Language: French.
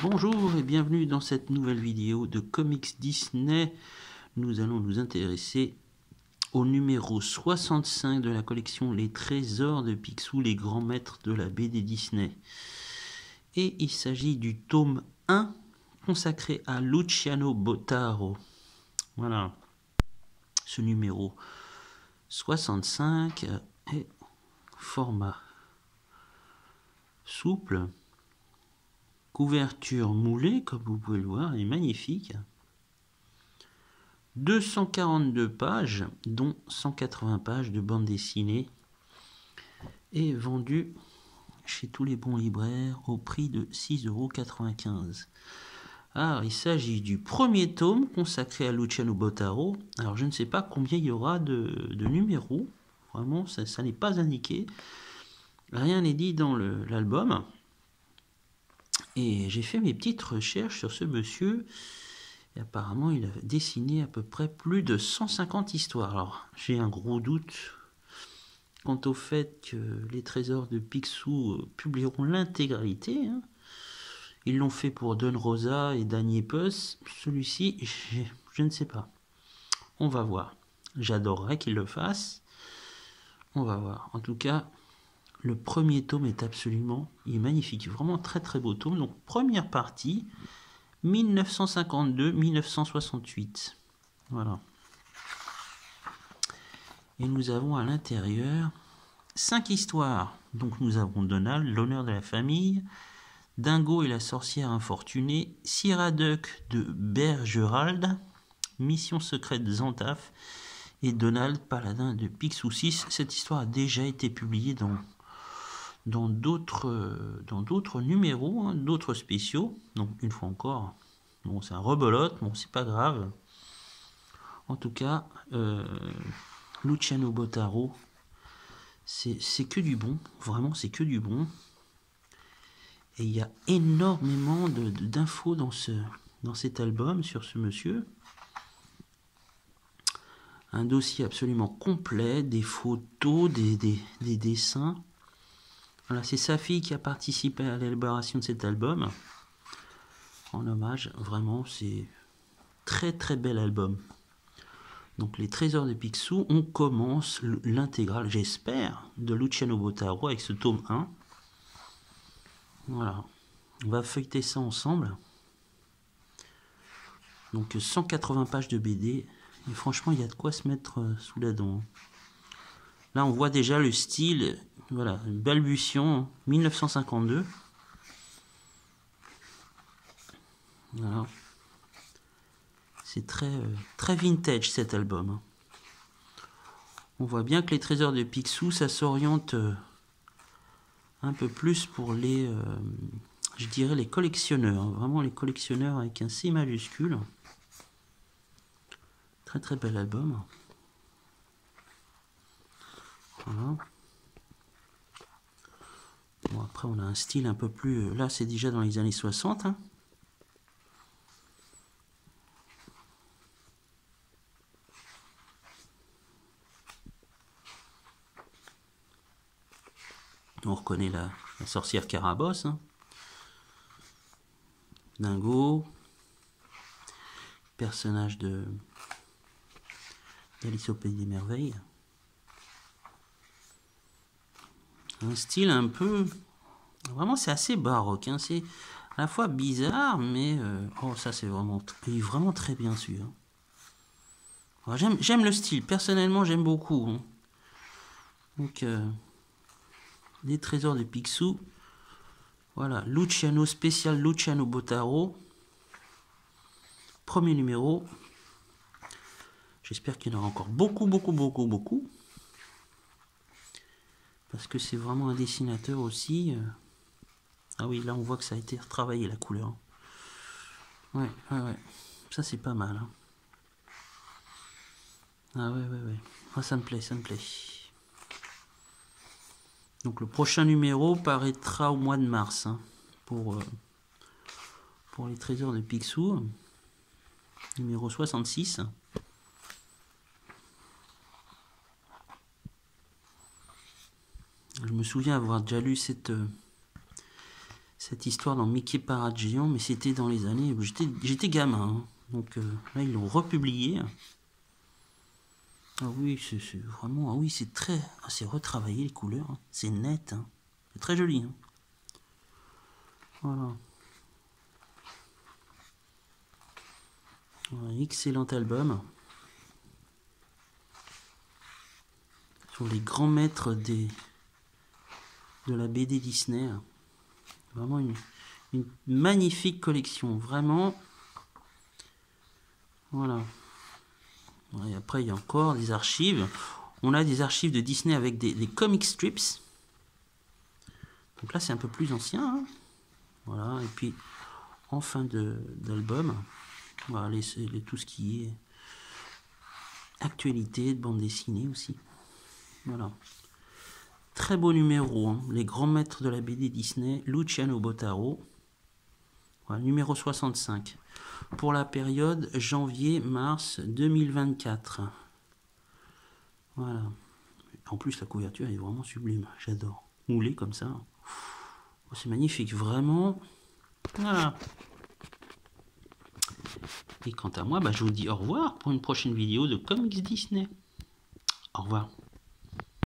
Bonjour et bienvenue dans cette nouvelle vidéo de Comics Disney. Nous allons nous intéresser au numéro 65 de la collection Les Trésors de Picsou, les grands maîtres de la BD Disney. Et il s'agit du tome 1 consacré à Luciano Botaro. Voilà, ce numéro 65 est format souple. Couverture moulée, comme vous pouvez le voir, est magnifique. 242 pages, dont 180 pages de bande dessinée, et vendu chez tous les bons libraires au prix de 6,95 €. Alors, il s'agit du premier tome consacré à Luciano Botaro. Alors, je ne sais pas combien il y aura de numéros. Vraiment, ça n'est pas indiqué. Rien n'est dit dans l'album. Et j'ai fait mes petites recherches sur ce monsieur. Et apparemment, il a dessiné à peu près plus de 150 histoires. Alors, j'ai un gros doute quant au fait que les Trésors de Picsou publieront l'intégralité. Ils l'ont fait pour Don Rosa et Danny Puss. Celui-ci, je ne sais pas. On va voir. J'adorerais qu'il le fasse. On va voir. En tout cas, le premier tome est il est magnifique. Vraiment très très beau tome. Donc, première partie, 1952-1968. Voilà. Et nous avons à l'intérieur 5 histoires. Donc nous avons Donald, l'honneur de la famille, Dingo et la sorcière infortunée, Sira Duck de Bergerald, Mission secrète Zantaf et Donald, paladin de Picsou 6. Cette histoire a déjà été publiée dans d'autres numéros, d'autres spéciaux. Donc une fois encore, bon, c'est un rebelote, bon, c'est pas grave. En tout cas, Luciano Botaro, c'est que du bon, vraiment c'est que du bon. Et il y a énormément d'infos dans cet album sur ce monsieur. Un dossier absolument complet, des photos, des dessins. Voilà, c'est sa fille qui a participé à l'élaboration de cet album. En hommage, vraiment, c'est très très bel album. Donc les Trésors de Picsou, on commence l'intégrale, j'espère, de Luciano Botaro avec ce tome 1. Voilà, on va feuilleter ça ensemble. Donc 180 pages de BD, et franchement il y a de quoi se mettre sous la dent. Là on voit déjà le style, voilà, balbutiant, 1952. Voilà. C'est très vintage cet album. On voit bien que les Trésors de Picsou, ça s'oriente un peu plus pour je dirais les collectionneurs. Vraiment les collectionneurs avec un C majuscule. Très très bel album. Voilà. Bon, après on a un style un peu plus... Là c'est déjà dans les années 60. On reconnaît la sorcière Carabosse. Dingo. Personnage d'Alice au Pays des Merveilles. Un style un peu... Vraiment c'est assez baroque. C'est à la fois bizarre, mais... Oh ça c'est vraiment très bien su. J'aime le style. Personnellement j'aime beaucoup. Donc... Les Trésors de Picsou. Voilà, Luciano, spécial Luciano Botaro. Premier numéro. J'espère qu'il y en aura encore beaucoup. Parce que c'est vraiment un dessinateur aussi. Ah oui, là on voit que ça a été retravaillé la couleur. Ouais. Ça c'est pas mal. Ah ouais. Ah, ça me plaît. Donc le prochain numéro paraîtra au mois de mars pour les Trésors de Picsou, numéro 66. Je me souviens avoir déjà lu cette cette histoire dans Mickey Parade Géant, mais c'était dans les années... J'étais gamin, hein. Donc là, ils l'ont republié. Ah oui, c'est vraiment... Ah oui, c'est très... Ah, c'est retravaillé, les couleurs. Hein. C'est net. Hein. C'est très joli. Hein. Voilà. Un excellent album. Sur les grands maîtres de la BD Disney. Vraiment une magnifique collection. Vraiment. Voilà. Et après, il y a encore des archives. On a des archives de Disney avec des comic strips. Donc là, c'est un peu plus ancien. Hein. Voilà. Et puis, en fin d'album, voilà, tout ce qui est actualité, de bande dessinée aussi. Voilà. Très beau numéro. Hein. Les grands maîtres de la BD Disney, Luciano Botaro. Voilà, numéro 65. Pour la période janvier-mars 2024. Voilà. En plus, la couverture est vraiment sublime. J'adore. Moulée comme ça. Oh, c'est magnifique. Vraiment. Voilà. Et quant à moi, je vous dis au revoir pour une prochaine vidéo de Comics Disney. Au revoir.